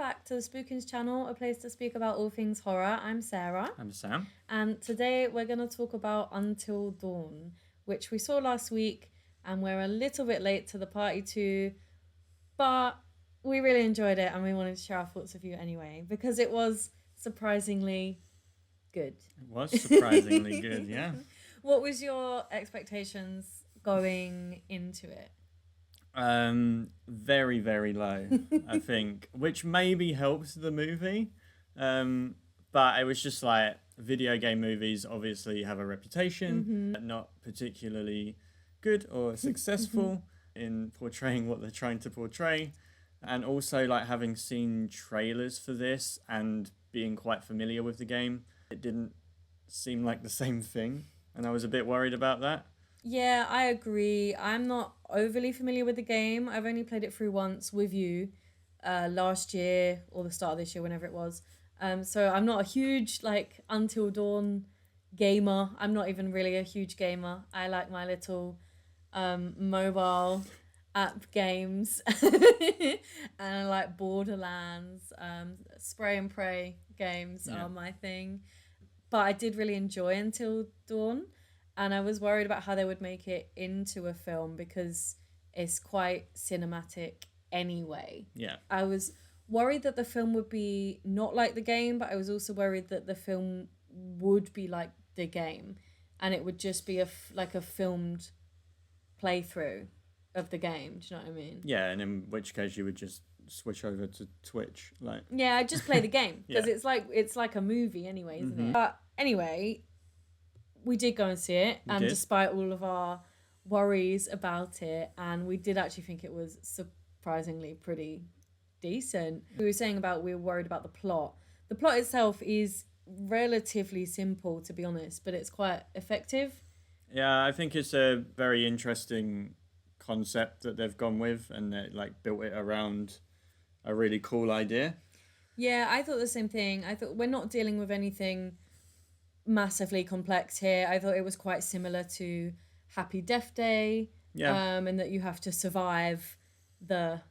back to the Spookins channel, a place to speak about all things horror. I'm Sarah. I'm Sam. And today we're going to talk about Until Dawn, which we saw last week, and we're a little bit late to the party too, but we really enjoyed it and we wanted to share our thoughts with you anyway, because it was surprisingly good. It was surprisingly good, yeah. What was your expectations going into it? Very, very low, I think, which maybe helps the movie. But it was just like video game movies obviously have a reputation, not particularly good or successful in portraying what they're trying to portray. And also like having seen trailers for this and being quite familiar with the game, it didn't seem like the same thing. And I was a bit worried about that. Yeah, I agree. I'm not overly familiar with the game. I've only played it through once with you last year or the start of this year, whenever it was. So I'm not a huge like Until Dawn gamer. I'm not even really a huge gamer. I like my little mobile app games and I like Borderlands, Spray and Pray games are my thing. But I did really enjoy Until Dawn. And I was worried about how they would make it into a film because it's quite cinematic anyway. Yeah. I was worried that the film would be not like the game, but I was also worried that the film would be like the game and it would just be like a filmed playthrough of the game. Do you know what I mean? Yeah, and in which case you would just switch over to Twitch. Yeah, I just play the game because it's like a movie anyway, isn't it? But anyway, we did go and see it, and despite all of our worries about it, and we did actually think it was surprisingly pretty decent. We were saying about we were worried about the plot. The plot itself is relatively simple, to be honest, but it's quite effective. Yeah, I think it's a very interesting concept that they've gone with, and they like built it around a really cool idea. Yeah, I thought the same thing. I thought we're not dealing with anything massively complex here. I thought it was quite similar to Happy Death Day, and that you have to survive the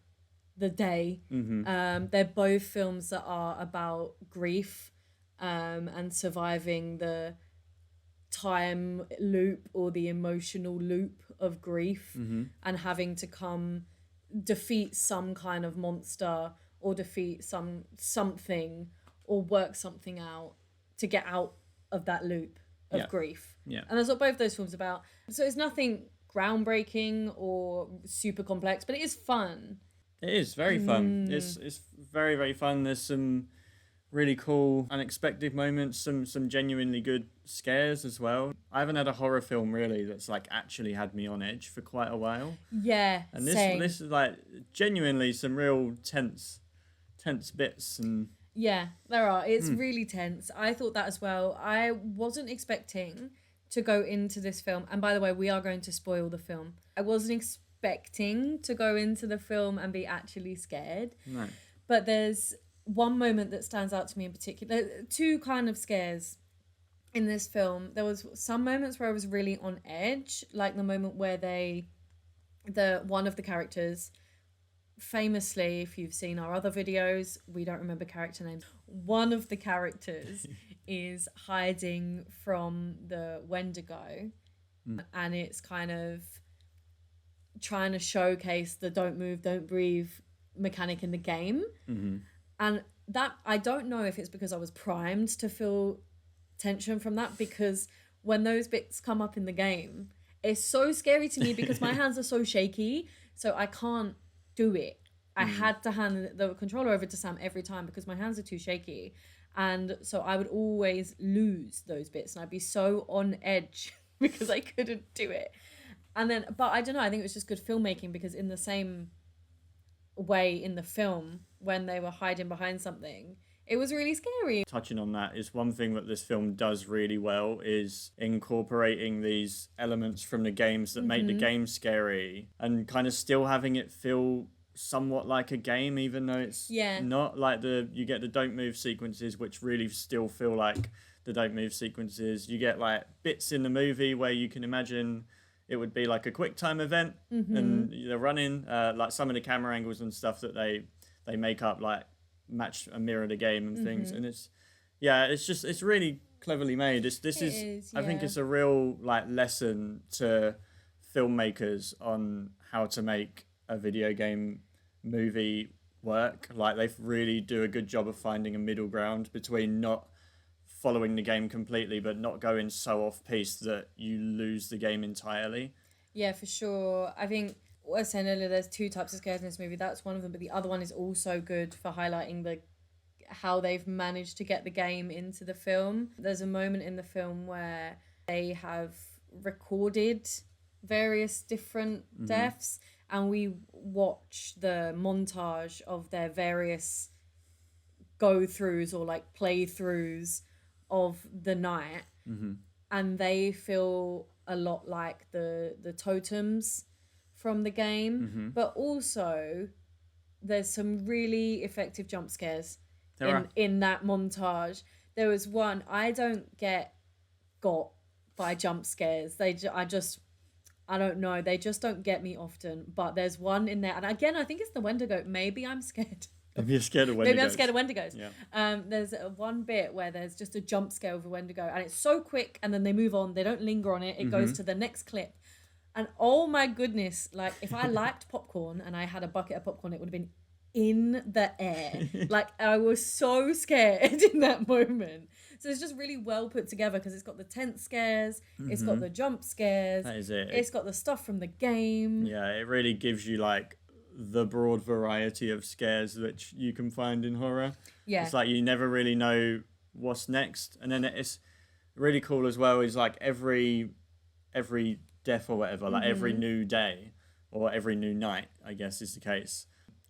day. They're both films that are about grief and surviving the time loop or the emotional loop of grief and having to defeat some kind of monster or defeat something or work something out to get out of that loop of grief. Yeah. And that's what both those films are about. So it's nothing groundbreaking or super complex, but it is fun. It is very fun. It's very, very fun. There's some really cool unexpected moments, some genuinely good scares as well. I haven't had a horror film really that's like actually had me on edge for quite a while. Yeah. And this is like genuinely some real tense bits and yeah, there are. It's really tense. I thought that as well. I wasn't expecting to go into this film. And by the way, we are going to spoil the film. I wasn't expecting to go into the film and be actually scared. No. But there's one moment that stands out to me in particular. Two kind of scares in this film. There was some moments where I was really on edge, like the moment where one of the characters, famously, if you've seen our other videos, we don't remember character names. One of the characters is hiding from the Wendigo, and it's kind of trying to showcase the don't move, don't breathe mechanic in the game. And that, I don't know if it's because I was primed to feel tension from that, because when those bits come up in the game, it's so scary to me because my hands are so shaky, so I can't do it. I had to hand the controller over to Sam every time because my hands are too shaky, and so I would always lose those bits and I'd be so on edge because I couldn't do it. And then, but I don't know, I think it was just good filmmaking, because in the same way in the film, when they were hiding behind something, it was really scary. Touching on that is one thing that this film does really well, is incorporating these elements from the games that make the game scary and kind of still having it feel somewhat like a game, even though it's not. Like you get the don't move sequences, which really still feel like the don't move sequences. You get like bits in the movie where you can imagine it would be like a quick time event, and they're running like some of the camera angles and stuff that they make up like match and mirror the game and things. Mm-hmm. And it's really cleverly made. I think Yeah. it's a real like lesson to filmmakers on how to make a video game movie work. Like they really do a good job of finding a middle ground between not following the game completely but not going so off piece that you lose the game entirely. Yeah, for sure. I think what I was saying earlier, there's two types of scares in this movie. That's one of them, but the other one is also good for highlighting how they've managed to get the game into the film. There's a moment in the film where they have recorded various different deaths, and we watch the montage of their various go-throughs or like playthroughs of the night, and they feel a lot like the totems from the game, but also there's some really effective jump scares in that montage. There was one, I don't get got by jump scares. I don't know, they just don't get me often, but there's one in there, and again I think it's the Wendigo. Maybe I'm scared. Maybe you're scared of Wendigos. Maybe I'm scared of Wendigos. Yeah. There's one bit where there's just a jump scare of a Wendigo, and it's so quick, and then they move on. They don't linger on it. It goes to the next clip. And oh my goodness, like if I liked popcorn and I had a bucket of popcorn, it would have been in the air. Like I was so scared in that moment. So it's just really well put together because it's got the tent scares, it's got the jump scares. That is it. It's got the stuff from the game. Yeah, it really gives you like the broad variety of scares which you can find in horror. Yeah. It's like you never really know what's next. And then it's really cool as well is like every death or whatever, like every new day or every new night, I guess is the case,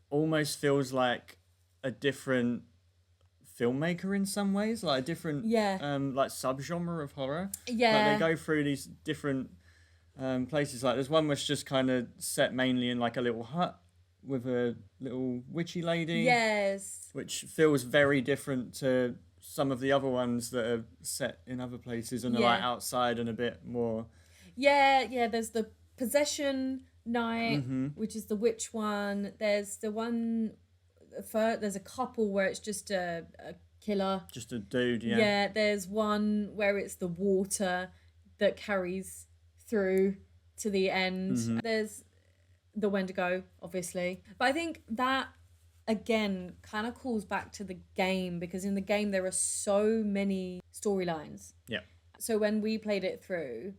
almost feels like a different filmmaker in some ways, like a different like subgenre of horror. Yeah. Like they go through these different places. Like there's one which just kind of set mainly in like a little hut with a little witchy lady. Yes. Which feels very different to some of the other ones that are set in other places and are like outside and a bit more. Yeah, there's the possession night, which is the witch one. There's the one, there's a couple where it's just a killer. Just a dude, yeah. Yeah, there's one where it's the water that carries through to the end. There's the Wendigo, obviously. But I think that, again, kind of calls back to the game, because in the game there are so many storylines. Yeah. So when we played it through,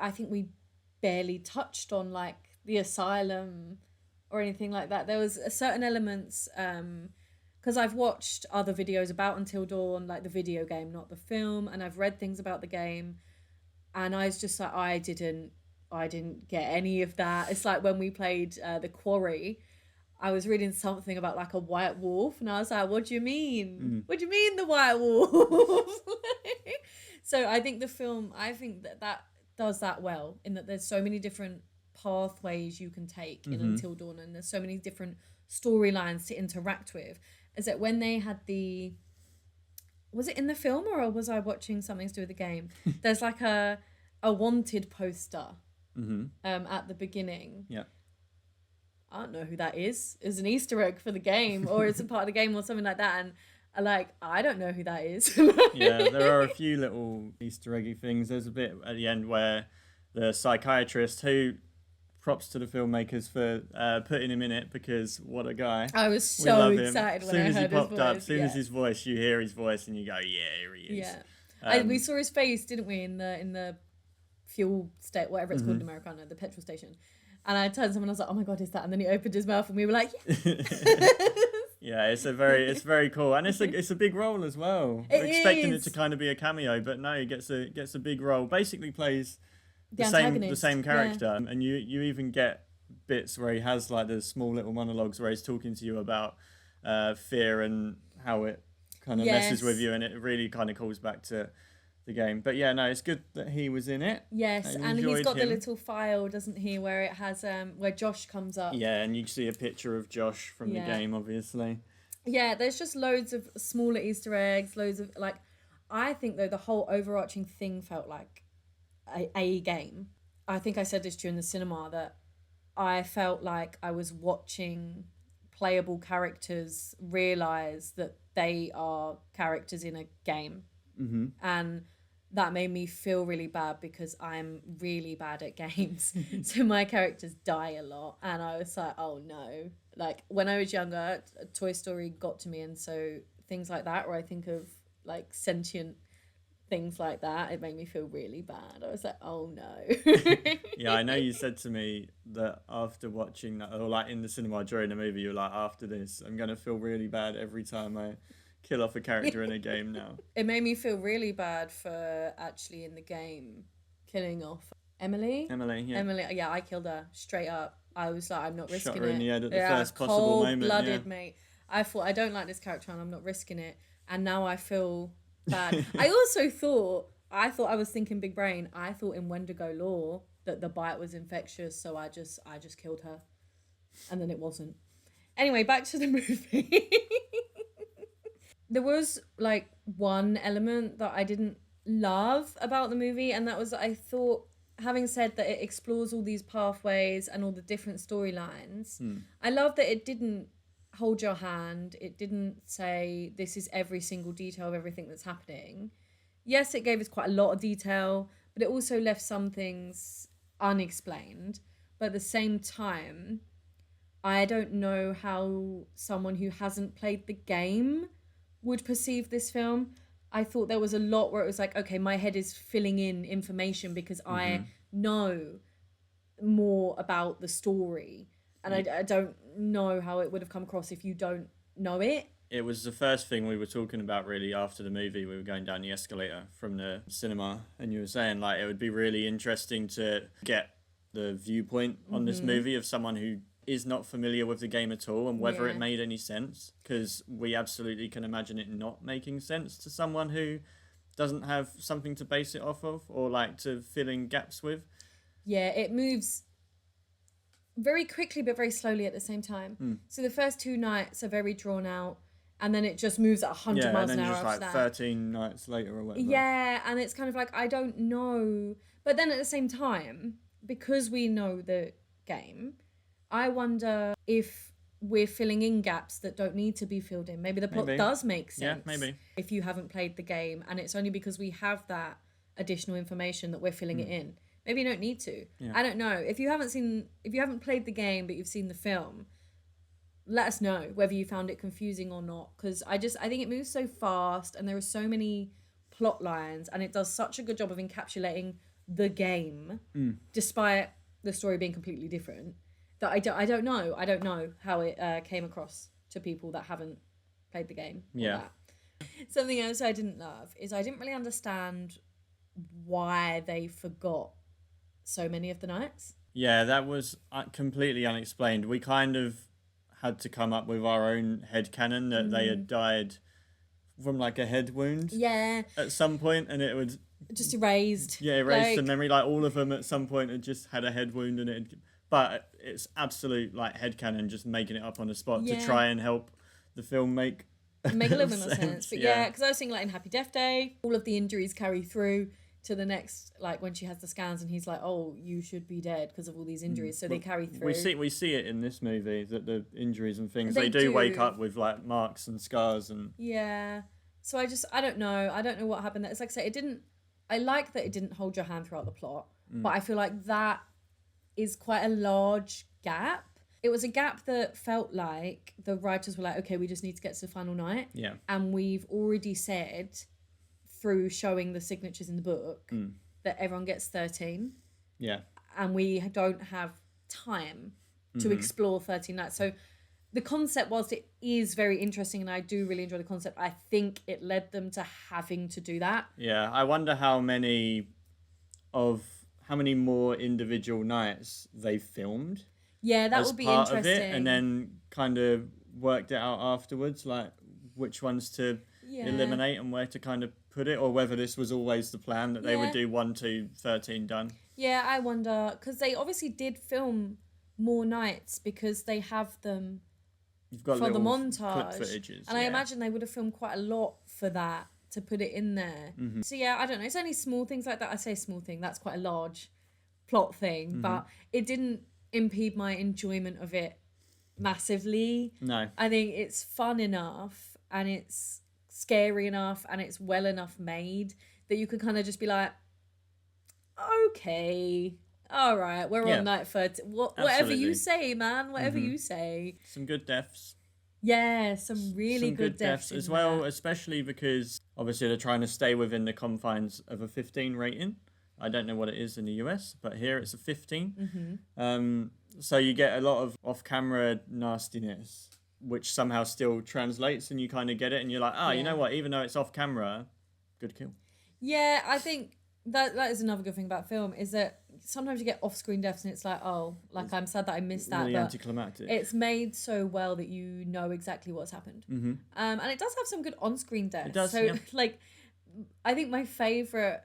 I think we barely touched on like the asylum or anything like that. There was certain elements, because I've watched other videos about Until Dawn, like the video game, not the film, and I've read things about the game, and I was just like, I didn't get any of that. It's like when we played The Quarry, I was reading something about like a white wolf, and I was like, what do you mean? What do you mean the white wolf? So I think the film, that does that well, in that there's so many different pathways you can take in Until Dawn, and there's so many different storylines to interact with. Is that when they had was it in the film or was I watching something to do with the game? There's like a wanted poster at the beginning. Yeah. I don't know who that is. It's an Easter egg for the game, or it's a part of the game or something like that, and I don't know who that is. Yeah, there are a few little Easter eggy things. There's a bit at the end where the psychiatrist, who props to the filmmakers for putting him in it, because what a guy. I was so excited when I heard his voice. As soon as he popped up, as soon as his voice, you hear his voice and you go, yeah, here he is. Yeah. We saw his face, didn't we, in the fuel state, whatever it's called in Americana, the petrol station. And I turned to someone, I was like, oh my God, is that? And then he opened his mouth and we were like, yeah, it's very cool, and it's a big role as well. We're expecting it to kind of be a cameo, but no, he gets a big role. Basically plays the same character, and you even get bits where he has like the small little monologues where he's talking to you about fear and how it kind of messes with you, and it really kind of calls back to the game. But yeah, no, it's good that he was in it. Yes, and he's got the little file, doesn't he, where it has where Josh comes up. Yeah, and you see a picture of Josh from the game, obviously. Yeah, there's just loads of smaller Easter eggs, loads of like, I think though the whole overarching thing felt like a game. I think I said this to you in the cinema, that I felt like I was watching playable characters realize that they are characters in a game. Mm-hmm. And that made me feel really bad because I'm really bad at games. So my characters die a lot. And I was like, oh no. Like when I was younger, Toy Story got to me. And so things like that, where I think of like sentient things like that, it made me feel really bad. I was like, oh no. Yeah, I know you said to me that after watching that, or like in the cinema during the movie, you were like, after this, I'm going to feel really bad every time I kill off a character in a game now. It made me feel really bad for actually in the game killing off Emily. Emily, Yeah, I killed her straight up. I was like, I'm not risking shot her it. in the head at the first possible moment. Cold-blooded, mate. I thought, I don't like this character and I'm not risking it. And now I feel bad. I also thought I was thinking big brain. I thought in Wendigo lore that the bite was infectious, so I just killed her. And then it wasn't. Anyway, back to the movie. There was like one element that I didn't love about the movie, and that was, I thought, having said that it explores all these pathways and all the different storylines, I love that it didn't hold your hand. It didn't say this is every single detail of everything that's happening. Yes, it gave us quite a lot of detail, but it also left some things unexplained. But at the same time, I don't know how someone who hasn't played the game would perceive this film. I thought there was a lot where it was like, okay, my head is filling in information because I know more about the story. And I don't know how it would have come across if you don't know it. It was the first thing we were talking about really after the movie. We were going down the escalator from the cinema, and you were saying like it would be really interesting to get the viewpoint on this movie of someone who is not familiar with the game at all, and whether it made any sense, because we absolutely can imagine it not making sense to someone who doesn't have something to base it off of or like to fill in gaps with. Yeah, it moves very quickly but very slowly at the same time. So the first 2 nights are very drawn out, and then it just moves at 100 miles an hour just after like that. 13 nights later or whatever. Yeah, and it's kind of like, I don't know. But then at the same time, because we know the game, I wonder if we're filling in gaps that don't need to be filled in. Maybe the plot does make sense. Yeah, maybe. If you haven't played the game, and it's only because we have that additional information that we're filling it in. Maybe you don't need to. Yeah. I don't know. If you haven't played the game but you've seen the film, let us know whether you found it confusing or not. Because I think it moves so fast, and there are so many plot lines, and it does such a good job of encapsulating the game, despite the story being completely different. That I don't know how it came across to people that haven't played the game. Yeah. Something else I didn't love is I didn't really understand why they forgot so many of the nights. Yeah, that was completely unexplained. We kind of had to come up with our own headcanon that they had died from like a head wound. Yeah. At some point, and it was just erased. Yeah, erased the memory. Like all of them at some point had just had a head wound, and but it's absolute like headcanon, just making it up on the spot to try and help the film make a little bit more sense. But yeah, because I was thinking like in Happy Death Day, all of the injuries carry through to the next, like when she has the scans and he's like, oh, you should be dead because of all these injuries. So they carry through. We see it in this movie that the injuries and things, they do wake up with like marks and scars and... Yeah. So I don't know. I don't know what happened there. It's like I say, I like that it didn't hold your hand throughout the plot, but I feel like that is quite a large gap. It was a gap that felt like the writers were like, okay, we just need to get to the final night. Yeah. And we've already said through showing the signatures in the book that everyone gets 13. Yeah. And we don't have time to explore 13 nights. So the concept, whilst it is very interesting and I do really enjoy the concept, I think it led them to having to do that. Yeah. I wonder how many more individual nights they filmed. Yeah, that would be interesting. Of it, and then kind of worked it out afterwards, like which ones to eliminate and where to kind of put it, or whether this was always the plan that they would do 1 to 13 done. Yeah, I wonder, because they obviously did film more nights because they have them for the montage footages, and I imagine they would have filmed quite a lot for that to put it in there. So yeah, I don't know. It's only small things like that. I say small thing. That's quite a large plot thing, but it didn't impede my enjoyment of it massively. No. I think it's fun enough and it's scary enough and it's well enough made that you could kind of just be like, okay, all right, we're Yeah. on night 30. Whatever you Absolutely. say, man, whatever you say. Some good deaths. Yeah, some really Some good deaths as in well, there. especially because obviously they're trying to stay within the confines of a 15 rating. I don't know what it is in the US, but here it's a 15. So you get a lot of off-camera nastiness, which somehow still translates, and you kind of get it, and you're like, you know Yeah. what? Even though it's off-camera, good kill. Yeah, I think that is another good thing about film is that sometimes you get off-screen deaths and it's like, oh, like I'm sad that I missed that, Really but anticlimactic. it's made so well that you know exactly what's happened. And it does have some good on-screen deaths. It does, So yeah. like, I think my favorite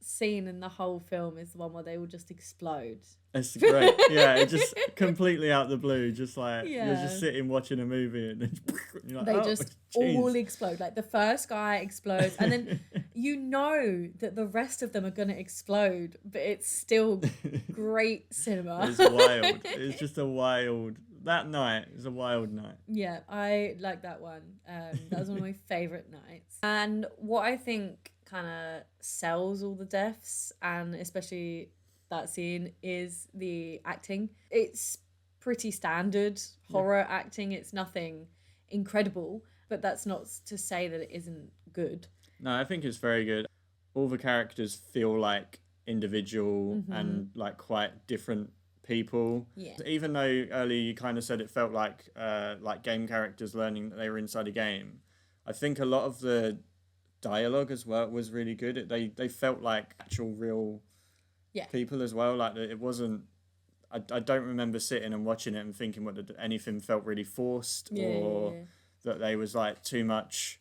scene in the whole film is the one where they will just explode. It's great. Yeah, it just completely out the blue, just like you're Yeah. just sitting watching a movie and then you're like, They oh, just jeez. all explode. Like the first guy explodes, and then you know that the rest of them are gonna explode, but it's still great cinema. It's wild. It's just a wild. That night is a wild night. Yeah, I like that one. That was one of my favorite nights. And what I think kind of sells all the deaths, and especially that scene, is the acting. It's pretty standard horror acting. It's nothing incredible, but that's not to say that it isn't good. No, I think it's very good. All the characters feel like individual and like quite different people. Yeah. Even though earlier you kind of said it felt like game characters learning that they were inside a game, I think a lot of the dialogue as well was really good. They felt like actual real people as well. Like it wasn't. I don't remember sitting and watching it and thinking anything felt really forced or that they was like too much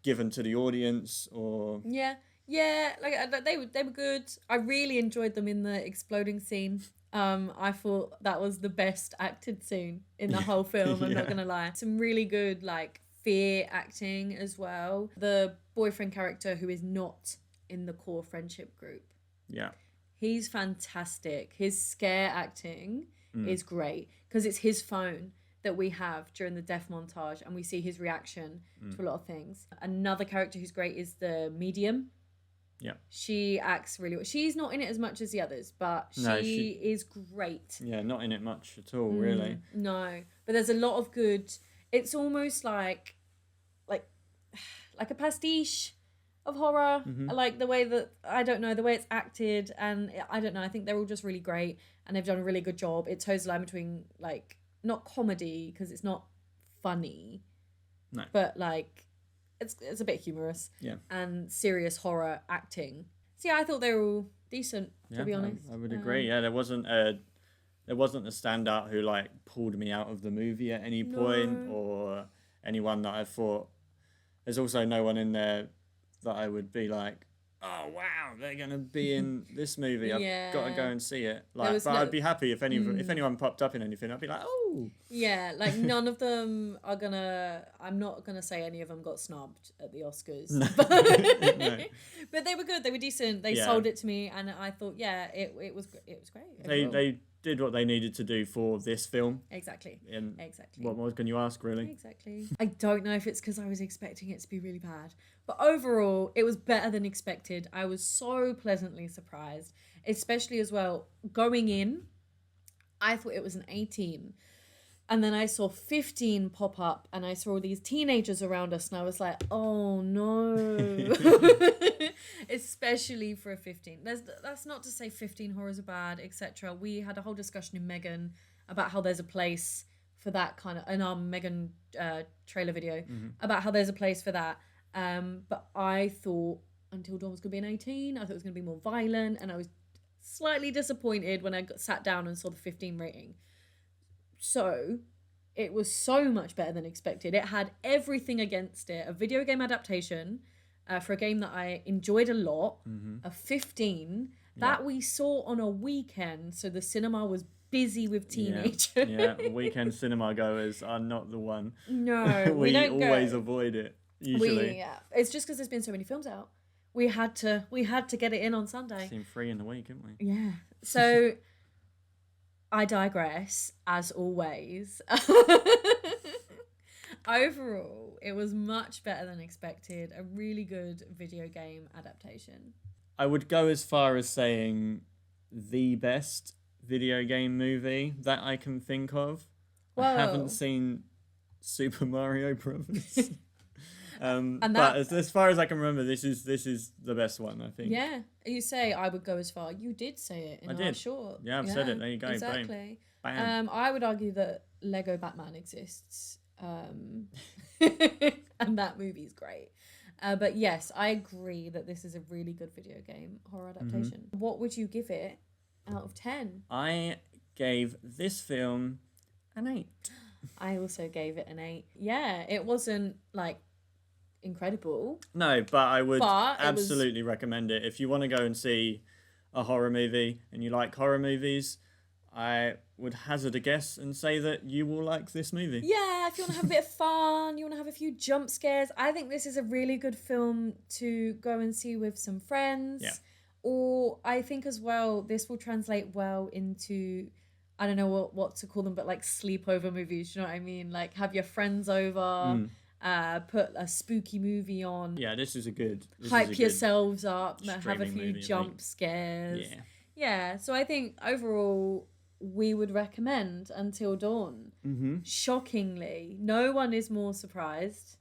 given to the audience or like they were good. I really enjoyed them in the exploding scene. I thought that was the best acted scene in the whole film. I'm not gonna lie. Some really good like fear acting as well. The boyfriend character who is not in the core friendship group, he's fantastic. His scare acting is great because it's his phone that we have during the death montage and we see his reaction to a lot of things. Another character who's great is the medium. She acts really well. She's not in it as much as the others, but she is great. Yeah, not in it much at all, really. No, but there's a lot of good. It's almost like a pastiche of horror, like the way that the way it's acted, and I don't know. I think they're all just really great, and they've done a really good job. It toes the line between like not comedy because it's not funny, but like it's a bit humorous, and serious horror acting. So yeah, I thought they were all decent. To be honest, I would agree. Yeah, there wasn't a standout who like pulled me out of the movie at any point, or anyone that I thought. There's also no one in there that I would be like, oh wow, they're gonna be in this movie. I've got to go and see it. But I'd be happy if anyone popped up in anything. I'd be like, oh. Yeah, like none of them are gonna. I'm not gonna say any of them got snubbed at the Oscars, but they were good. They were decent. They sold it to me, and I thought, it was great. They did what they needed to do for this film. Exactly. Exactly. What more can you ask, really? Exactly. I don't know if it's because I was expecting it to be really bad, but overall, it was better than expected. I was so pleasantly surprised, especially as well going in. I thought it was an 18. And then I saw 15 pop up and I saw all these teenagers around us and I was like, oh no. Especially for a 15. That's not to say 15 horrors are bad, etc. We had a whole discussion in Megan about how there's a place for that kind of, in our Megan trailer video, about how there's a place for that. But I thought Until Dawn was going to be an 18. I thought it was going to be more violent, and I was slightly disappointed when I sat down and saw the 15 rating. So it was so much better than expected. It had everything against it. A video game adaptation for a game that I enjoyed a lot. A 15 that we saw on a weekend. So the cinema was busy with teenagers. Weekend cinema goers are not the one. No, we don't always go. avoid it, usually. It's just because there's been so many films out. We had to get it in on Sunday. Seen 3 in the week, haven't we? Yeah. So I digress, as always. Overall, it was much better than expected. A really good video game adaptation. I would go as far as saying the best video game movie that I can think of. I Whoa. haven't seen Super Mario Brothers. And but that- as far as I can remember, this is the best one, I think. Yeah, you say I would go as far. You did say it in I our did. short. Yeah, I've said it. There you go. Boom. Exactly. Bam. I would argue that Lego Batman exists. And that movie's great. But yes, I agree that this is a really good video game horror adaptation. What would you give it out of 10? I gave this film an 8. I also gave it an 8. Yeah, it wasn't like incredible. No, but I would But it was- absolutely recommend it. If you want to go and see a horror movie and you like horror movies, I would hazard a guess and say that you will like this movie. Yeah, if you want to have a bit of fun, you want to have a few jump scares, I think this is a really good film to go and see with some friends. Yeah. Or I think as well, this will translate well into, I don't know what to call them, but like sleepover movies, you know what I mean? Like have your friends over, put a spooky movie on, Yeah, this is a good. hype yourselves up, have a streaming few movie, I jump think. scares. Yeah. Yeah, so I think overall we would recommend Until Dawn. Mm-hmm. Shockingly, no one is more surprised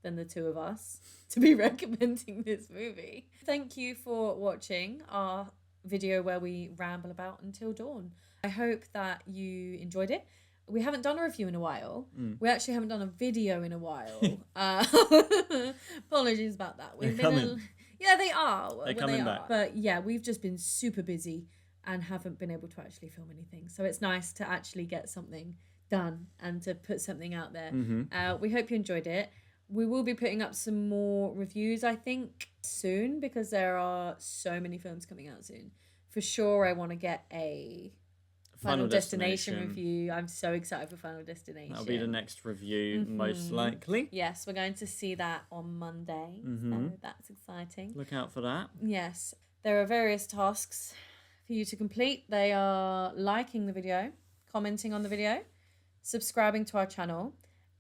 than the two of us to be recommending this movie. Thank you for watching our video where we ramble about Until Dawn. I hope that you enjoyed it. We haven't done a review in a while. We actually haven't done a video in a while. Apologies about that. They're coming. Yeah, they are. They're coming back. But yeah, we've just been super busy and haven't been able to actually film anything. So it's nice to actually get something done and to put something out there. We hope you enjoyed it. We will be putting up some more reviews, I think, soon because there are so many films coming out soon. For sure, I want to get a Final Destination review. I'm so excited for Final Destination. That'll be the next review, most likely. Yes, we're going to see that on Monday. So that's exciting. Look out for that. Yes, there are various tasks for you to complete. They are liking the video, commenting on the video, subscribing to our channel,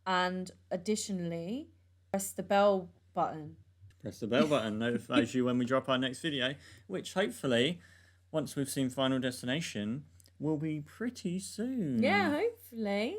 and additionally, press the bell button. Press the bell button, notifies you when we drop our next video, which hopefully, once we've seen Final Destination, will be pretty soon. Yeah, hopefully.